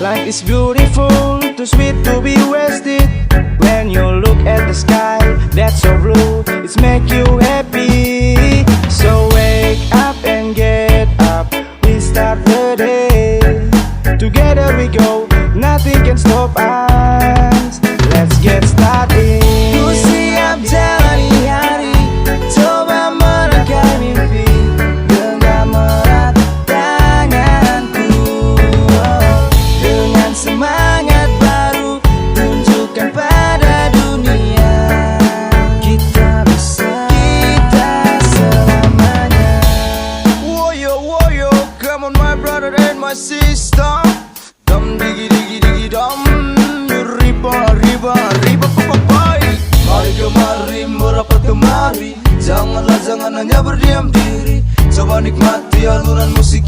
Life is beautiful, too sweet to be wasted. When you look at the sky, that's so blue, it's make you happy. So wake up and get up, we start the day. Together we go, nothing can stop us. Let's get started. Ku siap jalani hari, coba merangkai mimpi. Genggam erat tanganku, dengan semangat baru tunjukkan pada dunia kita bisa, kita selamanya. Woyo woyo, come on my brother and my sister. Dum digi digi digi dum, riba riba riba papai. Mari kemari merapat kemari, jangan hanya berdiam diri. Coba nikmati alunan musik.